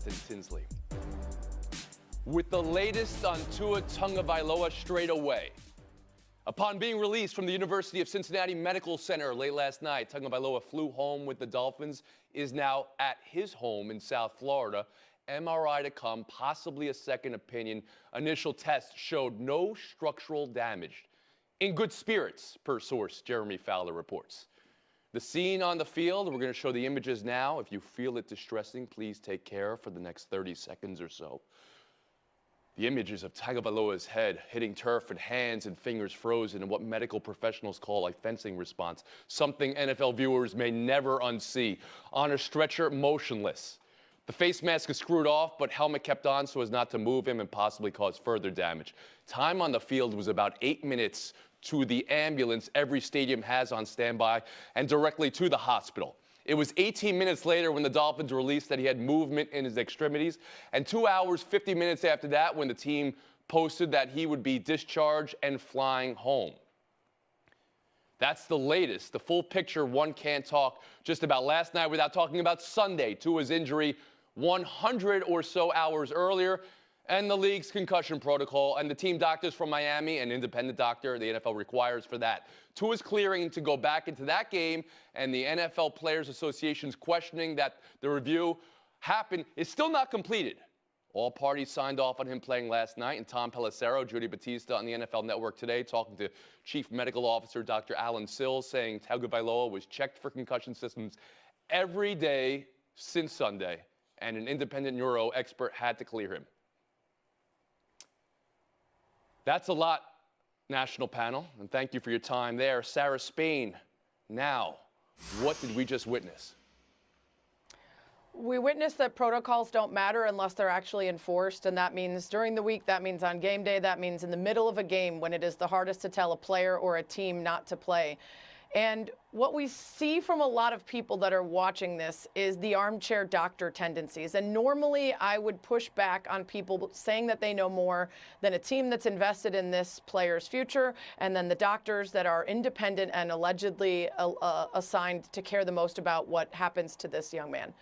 in Tinsley. With the latest on Tua Tagovailoa straight away. Upon being released from the University of Cincinnati Medical Center late last night, Tagovailoa flew home with the Dolphins, is now at his home in South Florida. MRI to come, possibly a second opinion. Initial tests showed no structural damage. In good spirits, per source Jeremy Fowler reports. The scene on the field, we're going to show the images now. If you feel it distressing, please take care for the next 30 seconds or so. The images of Tagovailoa's head hitting turf and hands and fingers frozen in what medical professionals call a fencing response, something NFL viewers may never unsee. On a stretcher, motionless. The face mask is screwed off, but helmet kept on so as not to move him and possibly cause further damage. Time on the field was about 8 minutes to the ambulance every stadium has on standby and directly to the hospital. It was 18 minutes later when the Dolphins released that he had movement in his extremities, and 2 hours, 50 minutes after that when the team posted that he would be discharged and flying home. That's the latest. The full picture, one can't talk just about last night without talking about Sunday, Tua's injury 100 or so hours earlier, and the league's concussion protocol, and the team doctors from Miami, an independent doctor the NFL requires for that. Tua's clearing to go back into that game, and the NFL Players Association's questioning that the review happened is still not completed. All parties signed off on him playing last night, and Tom Pelissero, Judy Batista on the NFL Network today, talking to Chief Medical Officer Dr. Alan Sills, saying Tagovailoa was checked for concussion systems every day since Sunday, and an independent neuro expert had to clear him. That's a lot, national panel, and thank you for your time there. Sarah Spain, now, what did we just witness? We witnessed that protocols don't matter unless they're actually enforced, and that means during the week, that means on game day, that means in the middle of a game when it is the hardest to tell a player or a team not to play. And what we see from a lot of people that are watching this is the armchair doctor tendencies. And normally I would push back on people saying that they know more than a team that's invested in this player's future, and then the doctors that are independent and allegedly assigned to care the most about what happens to this young man.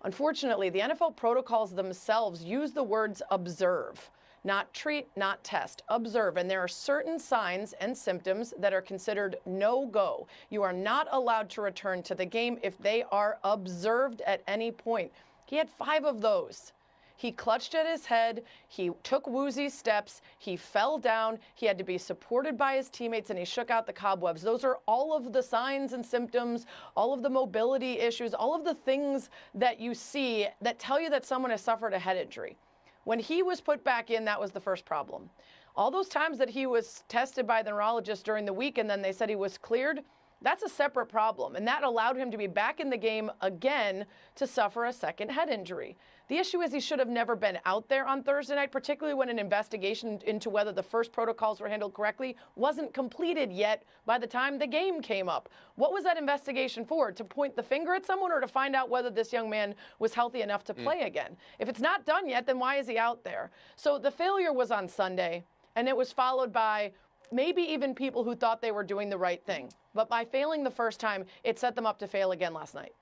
Unfortunately, the NFL protocols themselves use the words observe. Not treat, not test, observe. And there are certain signs and symptoms that are considered no-go. You are not allowed to return to the game if they are observed at any point. He had 5 of those. He clutched at his head, he took woozy steps, he fell down, he had to be supported by his teammates, and he shook out the cobwebs. Those are all of the signs and symptoms, all of the mobility issues, all of the things that you see that tell you that someone has suffered a head injury. When he was put back in, that was the first problem. All those times that he was tested by the neurologist during the week and then they said he was cleared, that's a separate problem. And that allowed him to be back in the game again to suffer a second head injury. The issue is he should have never been out there on Thursday night, particularly when an investigation into whether the first protocols were handled correctly wasn't completed yet by the time the game came up. What was that investigation for? To point the finger at someone or to find out whether this young man was healthy enough to play again? If it's not done yet, then why is he out there? So the failure was on Sunday, and it was followed by maybe even people who thought they were doing the right thing. But by failing the first time, it set them up to fail again last night.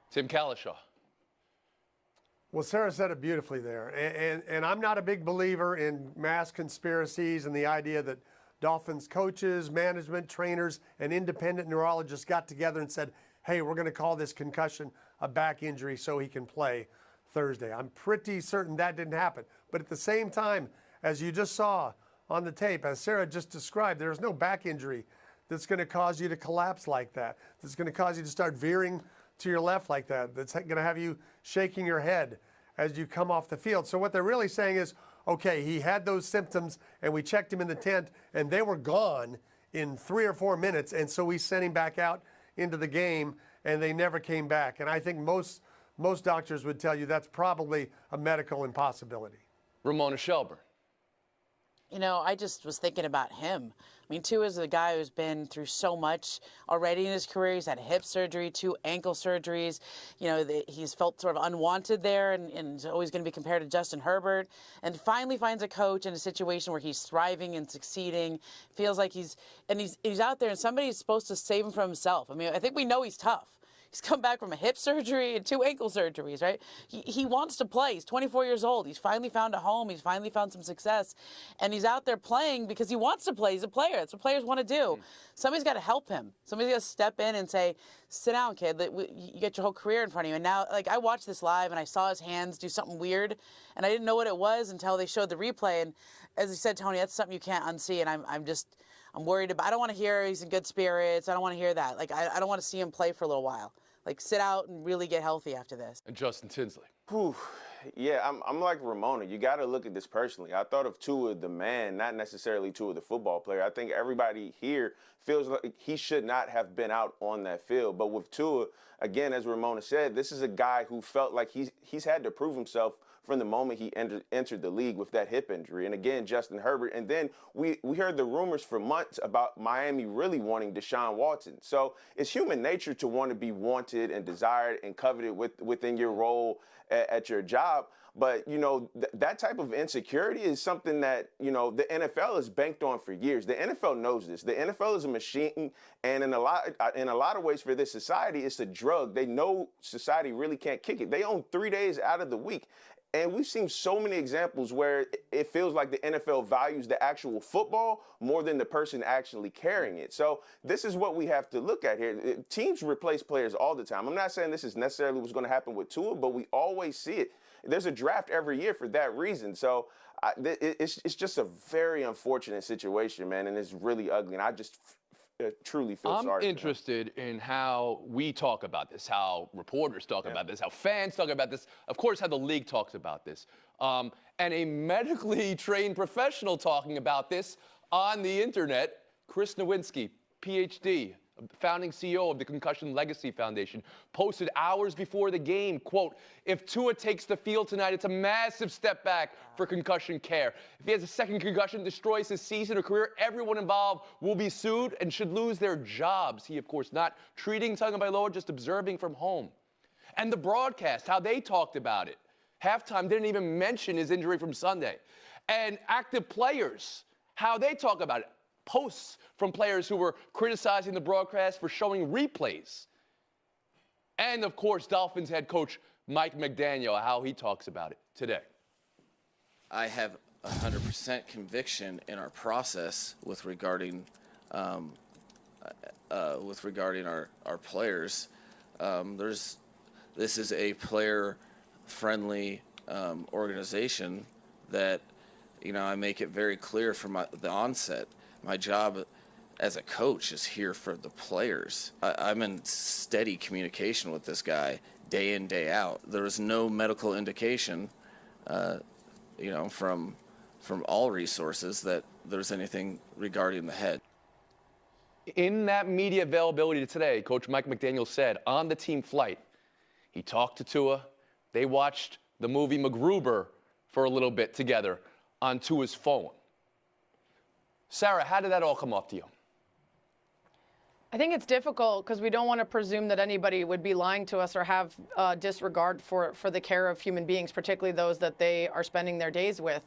Tim Kalishaw. Well, Sarah said it beautifully there. And I'm not a big believer in mass conspiracies and the idea that Dolphins coaches, management, trainers, and independent neurologists got together and said, hey, we're going to call this concussion a back injury so he can play Thursday. I'm pretty certain that didn't happen. But at the same time, as you just saw on the tape, as Sarah just described, there's no back injury that's going to cause you to collapse like that, that's going to cause you to start veering to your left like that, that's going to have you shaking your head as you come off the field. So what they're really saying is, okay, he had those symptoms and we checked him in the tent and they were gone in 3 or 4 minutes, and so we sent him back out into the game and they never came back. And I think most doctors would tell you that's probably a medical impossibility. Ramona Shelburne. You know, I just was thinking about him. I mean, Tua is a guy who's been through so much already in his career. He's had hip surgery, 2 ankle surgeries. You know, he's felt sort of unwanted there and is always going to be compared to Justin Herbert. And finally finds a coach in a situation where he's thriving and succeeding. Feels like he's out there and somebody's supposed to save him from himself. I mean, I think we know he's tough. He's come back from a hip surgery and 2 ankle surgeries, right? He wants to play. He's 24 years old. He's finally found a home. He's finally found some success. And he's out there playing because he wants to play. He's a player. That's what players want to do. Somebody's got to help him. Somebody's got to step in and say, sit down, kid. You got your whole career in front of you. And now, like, I watched this live and I saw his hands do something weird. And I didn't know what it was until they showed the replay. And as you said, Tony, that's something you can't unsee. And I'm worried about. I don't want to hear he's in good spirits. I don't want to hear that. Like, I don't want to see him play for a little while. Like, sit out and really get healthy after this. And Justin Tinsley. Whew. Yeah, I'm like Ramona. You got to look at this personally. I thought of Tua the man, not necessarily Tua the football player. I think everybody here feels like he should not have been out on that field. But with Tua, again, as Ramona said, this is a guy who felt like he's had to prove himself from the moment he entered the league with that hip injury. And again, Justin Herbert. And then we heard the rumors for months about Miami really wanting Deshaun Watson. So it's human nature to want to be wanted and desired and coveted within your role at your job. But, you know, that type of insecurity is something that, you know, the NFL has banked on for years. The NFL knows this. The NFL is a machine, and in a lot of ways for this society, it's a drug. They know society really can't kick it. They own 3 days out of the week. And we've seen so many examples where it feels like the NFL values the actual football more than the person actually carrying it. So this is what we have to look at here. Teams replace players all the time. I'm not saying this is necessarily what's going to happen with Tua, but we always see it. There's a draft every year for that reason. So it's just a very unfortunate situation, man, and it's really ugly. And I just truly feel sorry. I'm interested in how we talk about this, how reporters talk about this, how fans talk about this, of course, how the league talks about this. And a medically trained professional talking about this on the internet, Chris Nowinski, PhD, founding CEO of the Concussion Legacy Foundation, posted hours before the game, quote, if Tua takes the field tonight, it's a massive step back for concussion care. If he has a second concussion, destroys his season or career, everyone involved will be sued and should lose their jobs. He, of course, not treating Tagovailoa, just observing from home. And the broadcast, how they talked about it. Halftime didn't even mention his injury from Sunday. And active players, how they talk about it. Posts from players who were criticizing the broadcast for showing replays. And, of course, Dolphins head coach Mike McDaniel, how he talks about it today. I have 100% conviction in our process with regarding our players. This is a player-friendly organization that, you know, I make it very clear from the onset. My job as a coach is here for the players. I'm in steady communication with this guy day in, day out. There is no medical indication, you know, from all resources that there's anything regarding the head. In that media availability today, Coach Mike McDaniel said on the team flight, he talked to Tua. They watched the movie MacGruber for a little bit together on Tua's phone. Sarah, how did that all come off to you? I think it's difficult because we don't want to presume that anybody would be lying to us or have disregard for the care of human beings, particularly those that they are spending their days with.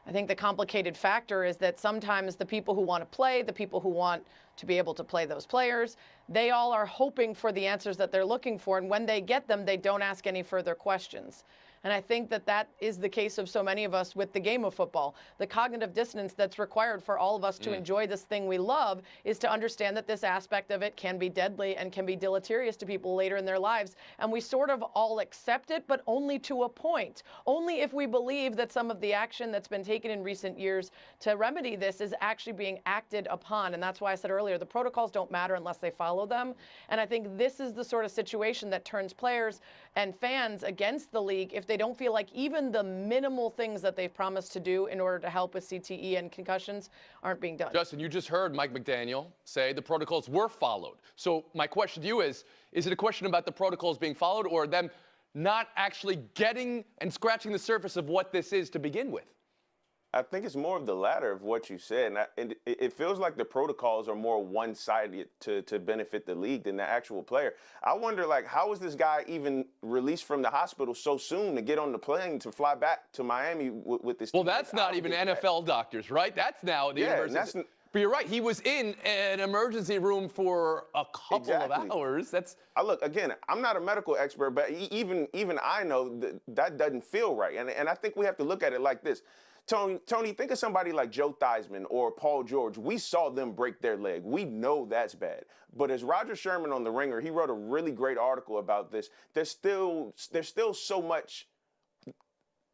I think the complicated factor is that sometimes the people who want to play, the people who want to be able to play those players, they all are hoping for the answers that they're looking for. And when they get them, they don't ask any further questions. And I think that that is the case of so many of us with the game of football. The cognitive dissonance that's required for all of us to enjoy this thing we love is to understand that this aspect of it can be deadly and can be deleterious to people later in their lives. And we sort of all accept it, but only to a point. Only if we believe that some of the action that's been taken in recent years to remedy this is actually being acted upon. And that's why I said earlier, the protocols don't matter unless they follow them. And I think this is the sort of situation that turns players and fans against the league if they don't feel like even the minimal things that they've promised to do in order to help with CTE and concussions aren't being done. Justin, you just heard Mike McDaniel say the protocols were followed. So my question to you is it a question about the protocols being followed or them not actually getting and scratching the surface of what this is to begin with? I think it's more of the latter of what you said. And it feels like the protocols are more one-sided to benefit the league than the actual player. I wonder, like, how was this guy even released from the hospital so soon to get on the plane to fly back to Miami with this team? Well, that's not even NFL doctors, right? That's now the university. But you're right. He was in an emergency room for a couple of hours. Look, again, I'm not a medical expert, but even I know that doesn't feel right. And I think we have to look at it like this. Tony, think of somebody like Joe Theismann or Paul George. We saw them break their leg. We know that's bad. But as Roger Sherman on The Ringer, he wrote a really great article about this. There's still so much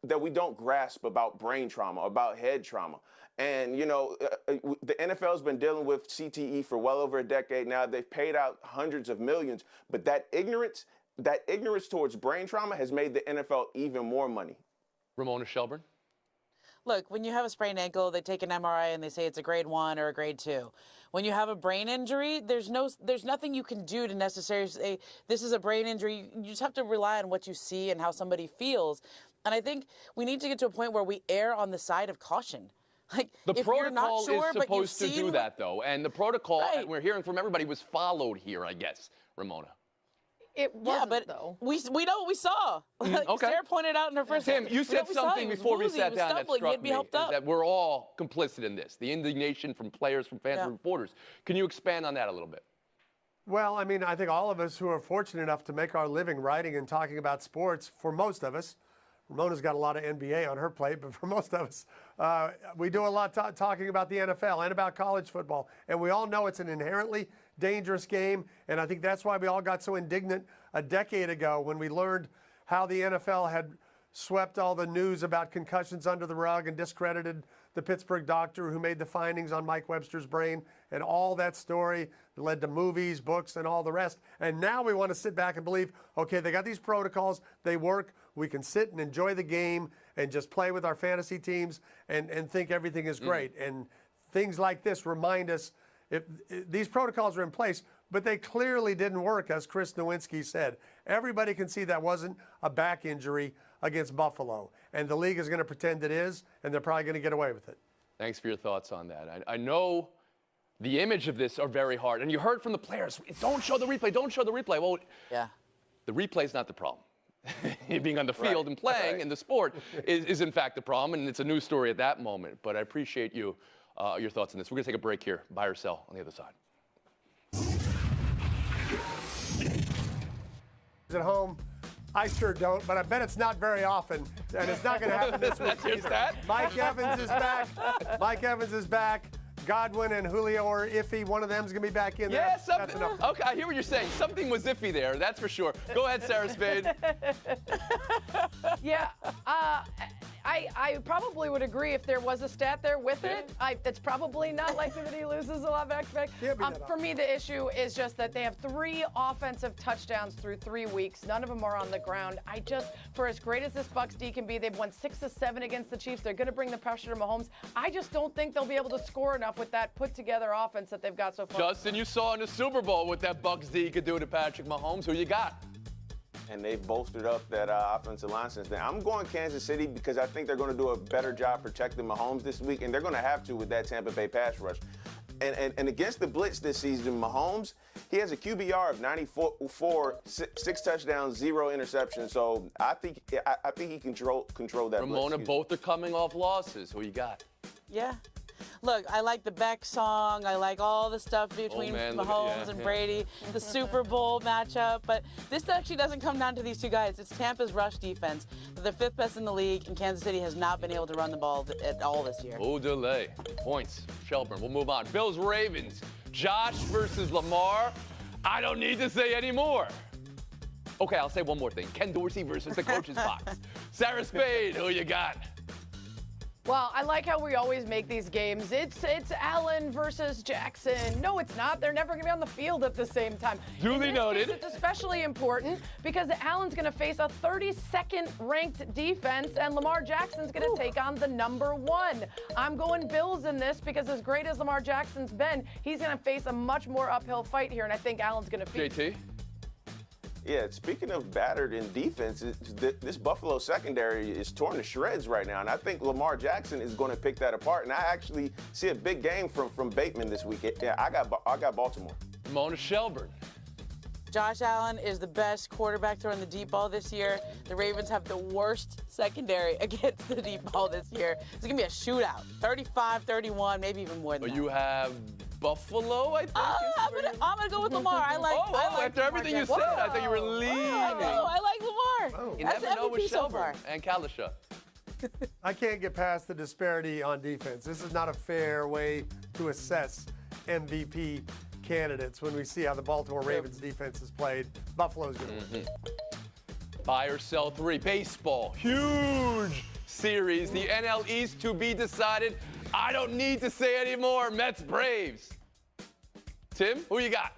that we don't grasp about brain trauma, about head trauma. And, you know, the NFL's been dealing with CTE for well over a decade now. They've paid out hundreds of millions. But that ignorance towards brain trauma has made the NFL even more money. Ramona Shelburne? Look, when you have a sprained ankle, they take an MRI and they say it's a grade 1 or a grade 2. When you have a brain injury, there's nothing you can do to necessarily say this is a brain injury. You just have to rely on what you see and how somebody feels. And I think we need to get to a point where we err on the side of caution. Like, the if you're not protocol sure, is supposed to do that, though. And the protocol, we're hearing from everybody, was followed here, I guess, Ramona. It wasn't, but though. We know what we saw. Like Okay. Sarah pointed out in her first. Tim, you said something before we sat down that stumbling. struck He'd be me, helped is up. that we're all complicit in this. The indignation from players, from fans, Yeah. from reporters. Can you expand on that a little bit? Well, I mean, I think all of us who are fortunate enough to make our living writing and talking about sports, for most of us, Ramona's got a lot of NBA on her plate, but for most of us, we do a lot talking about the NFL and about college football. And we all know it's an inherently dangerous game. And I think that's why we all got so indignant a decade ago when we learned how the NFL had swept all the news about concussions under the rug and discredited the Pittsburgh doctor who made the findings on Mike Webster's brain, and all that story that led to movies, books, and all the rest. And now we want to sit back and believe, okay, they got these protocols, they work, we can sit and enjoy the game and just play with our fantasy teams and think everything is great. And things like this remind us if these protocols are in place, but they clearly didn't work, as Chris Nowinski said. Everybody can see that wasn't a back injury against Buffalo, and the league is going to pretend it is, and they're probably going to get away with it. Thanks for your thoughts on that. I know the image of this are very hard, and you heard from the players, don't show the replay, don't show the replay. Well, Yeah. the replay's not the problem. Being on the field and playing in the sport is in fact the problem, and it's a news story at that moment. But I appreciate your thoughts on this. We're going to take a break here. Buy or sell on the other side. At home, I sure don't, but I bet it's not very often, and it's not going to happen this week That's either. that. Mike Evans is back. Mike Evans is back. Godwin and Julio are iffy. One of them's going to be back in there. Yeah, That's something. enough. Okay, I hear what you're saying. Something was iffy there, that's for sure. Go ahead, Sarah Spade. Yeah, I probably would agree if there was a stat there with it. It's probably not likely that he loses a lot of back-to-back. For me, the issue is just that they have 3 offensive touchdowns through 3 weeks. None of them are on the ground. For as great as this Bucs D can be, they've won 6 of 7 against the Chiefs. They're going to bring the pressure to Mahomes. I just don't think they'll be able to score enough with that put-together offense that they've got so far. Justin, you saw in the Super Bowl what that Bucs D could do to Patrick Mahomes. Who you got? And they've bolstered up that offensive line since then. I'm going Kansas City because I think they're going to do a better job protecting Mahomes this week, and they're going to have to with that Tampa Bay pass rush. And against the blitz this season, Mahomes, he has a QBR of 94, 6 touchdowns, 0 interceptions. So I think he control that Ramona, blitz. both are coming off losses. Who you got? Yeah. Look, I like the Beck song. I like all the stuff between Mahomes and Brady, the Super Bowl matchup. But this actually doesn't come down to these two guys. It's Tampa's rush defense. They're 5th best in the league, and Kansas City has not been able to run the ball at all this year. Oh, delay. Points. Shelburne. We'll move on. Bills, Ravens. Josh versus Lamar. I don't need to say any more. Okay, I'll say one more thing. Ken Dorsey versus the coach's box. Sarah Spade, who you got? Well, I like how we always make these games. It's Allen versus Jackson. No, it's not. They're never going to be on the field at the same time. Duly noted. It's especially important because Allen's going to face a 32nd ranked defense, and Lamar Jackson's going to take on the number 1. I'm going Bills in this because as great as Lamar Jackson's been, he's going to face a much more uphill fight here, and I think Allen's going to feast. JT? Yeah, speaking of battered in defense, this Buffalo secondary is torn to shreds right now, and I think Lamar Jackson is going to pick that apart. And I actually see a big game from Bateman this week. Yeah, I got Baltimore. Ramona Shelburne. Josh Allen is the best quarterback throwing the deep ball this year. The Ravens have the worst secondary against the deep ball this year. It's going to be a shootout. 35-31, maybe even more than that. You have Buffalo, I think. I'm gonna go with Lamar. I like after everything you said, I thought you were leaning. I like Lamar. You That's never know with MVP so Shelburne far. and Kalisha. I can't get past the disparity on defense. This is not a fair way to assess MVP candidates when we see how the Baltimore Ravens defense has played. Buffalo's going to win. Buy or sell 3. Baseball. Huge series. The NL East to be decided. I don't need to say anymore. Mets, Braves. Tim, who you got?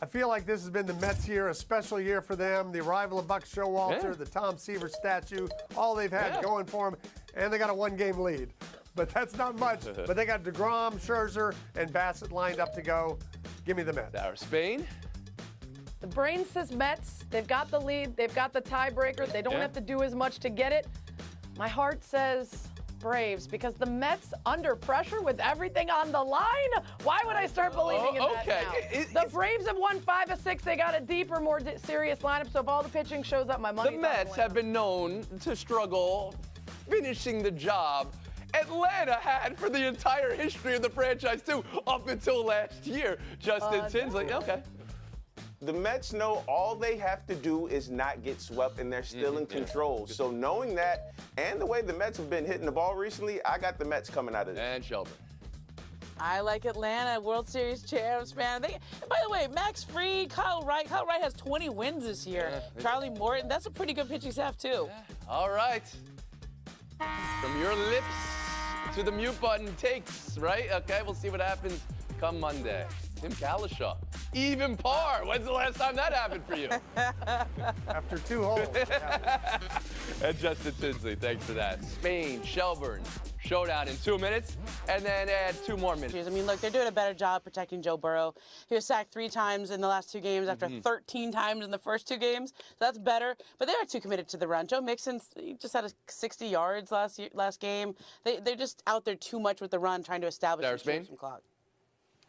I feel like this has been the Mets year, a special year for them. The arrival of Buck Showalter, Yeah. the Tom Seaver statue, all they've had going for them, and they got a 1-game lead. But that's not much. But they got DeGrom, Scherzer, and Bassett lined up to go. Give me the Mets. Sarah Spain. The brain says Mets. They've got the lead. They've got the tiebreaker. They don't have to do as much to get it. My heart says Braves because the Mets under pressure with everything on the line. Why would I start believing in that now? The Braves have won 5 of 6. They got a deeper, more serious lineup. So if all the pitching shows up, my money's The on Mets Atlanta. have been known to struggle finishing the job Atlanta had for the entire history of the franchise, too, up until last year. Justin Tinsley. Okay. The Mets know all they have to do is not get swept, and they're still in control. So knowing that, and the way the Mets have been hitting the ball recently, I got the Mets coming out of this. And Shelburne. I like Atlanta, World Series champs, man. By the way, Max Fried, Kyle Wright. Kyle Wright has 20 wins this year. Charlie Morton, that's a pretty good pitching staff, too. All right. From your lips to the mute button takes, right? Okay, we'll see what happens come Monday. Tim Kalisha, even par. When's the last time that happened for you? After 2 holes. And Justin Tinsley, thanks for that. Spain, Shelburne, showdown in 2 minutes, and then add 2 more minutes. I mean, look, they're doing a better job protecting Joe Burrow. He was sacked 3 times in the last 2 games after 13 times in the first 2 games. So that's better. But they are too committed to the run. Joe Mixon just had 60 yards last game. They're just out there too much with the run, trying to establish some clock.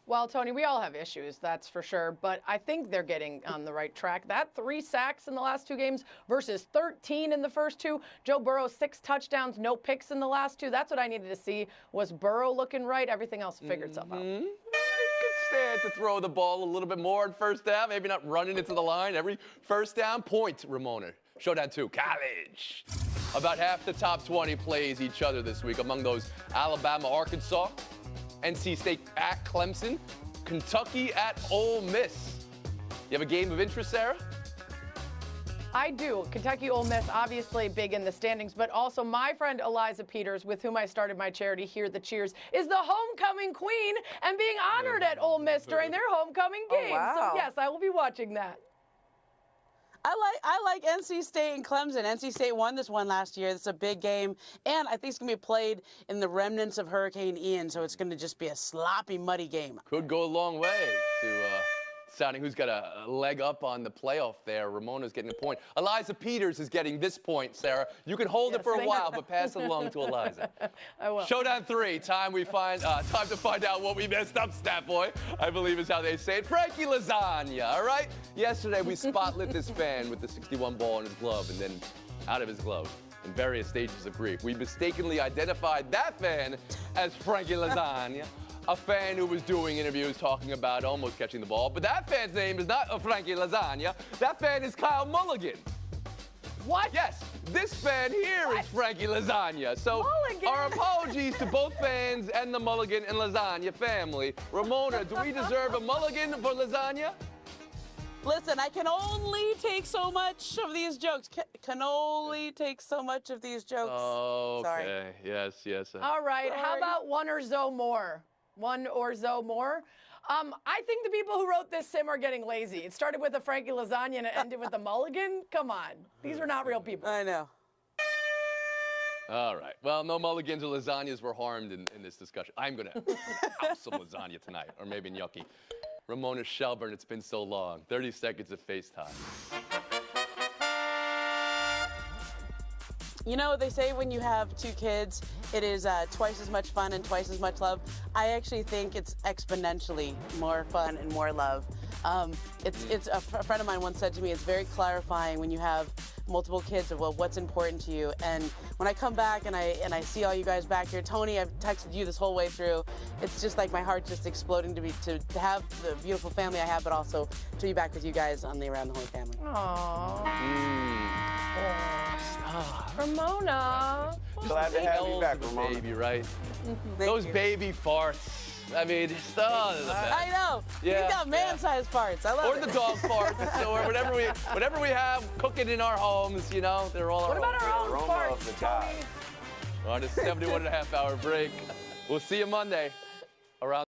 Well, Tony, we all have issues, that's for sure, but I think they're getting on the right track. That 3 sacks in the last 2 games versus 13 in the first 2. Joe Burrow, 6 touchdowns, no picks in the last 2. That's what I needed to see, was Burrow looking right. Everything else figured itself out. Could stand to throw the ball a little bit more in first down, maybe not running into the line every first down. Point, Ramona. Showdown 2, college. About half the top 20 plays each other this week. Among those, Alabama, Arkansas, NC State at Clemson, Kentucky at Ole Miss. You have a game of interest, Sarah? I do. Kentucky Ole Miss, obviously big in the standings, but also my friend Eliza Peters, with whom I started my charity Hear the Cheers, is the homecoming queen and being honored at Ole Miss during their homecoming game. wow. So yes, I will be watching that. I like NC State and Clemson. NC State won this one last year. It's a big game, and I think it's going to be played in the remnants of Hurricane Ian, so it's going to just be a sloppy, muddy game. Could go a long way to sounding who's got a leg up on the playoff there. Ramona's getting a point. Eliza Peters is getting this point, Sarah. You can hold it for a while, but pass it along to Eliza. I will. Showdown 3, time to find out what we messed up, Stat Boy, I believe is how they say it. Frankie Lasagna, all right? Yesterday, we spotlit this fan with the 61 ball in his glove and then out of his glove in various stages of grief. We mistakenly identified that fan as Frankie Lasagna, a fan who was doing interviews talking about almost catching the ball. But that fan's name is not Frankie Lasagna. That fan is Kyle Mulligan. What? Yes, this fan here is Frankie Lasagna. So Mulligan? our apologies to both fans and the Mulligan and Lasagna family. Ramona, do we deserve a Mulligan for Lasagna? Listen, I can only take so much of these jokes. Can only take so much of these jokes. Oh, okay. Sorry. Yes. All right. How Sorry. about one or so more? One or so more? I think the people who wrote this sim are getting lazy. It started with a Frankie Lasagna and it ended with a Mulligan. Come on. These are not real people. I know. All right. Well, no Mulligans or lasagnas were harmed in this discussion. I'm going to have some lasagna tonight, or maybe gnocchi. Ramona Shelburne, it's been so long. 30 seconds of FaceTime. You know, they say when you have 2 kids, it is twice as much fun and twice as much love. I actually think it's exponentially more fun and more love. it's a friend of mine once said to me, it's very clarifying when you have multiple kids of, well, what's important to you. And when I come back and I see all you guys back here, Tony, I've texted you this whole way through. It's just like my heart just exploding to have the beautiful family I have, but also to be back with you guys on the Around the Horn family. Aww. Ramona. Glad to have you back, The Ramona. baby, right? Thank Those you. baby farts. I mean, they're the best. I know. Yeah, You got man-sized parts. I love Or it. the dog farts, or whatever we have cooking in our homes, you know, they're all What our about own. our own aroma farts, of the God. Tony? We're on a 71.5-hour break. We'll see you Monday. Around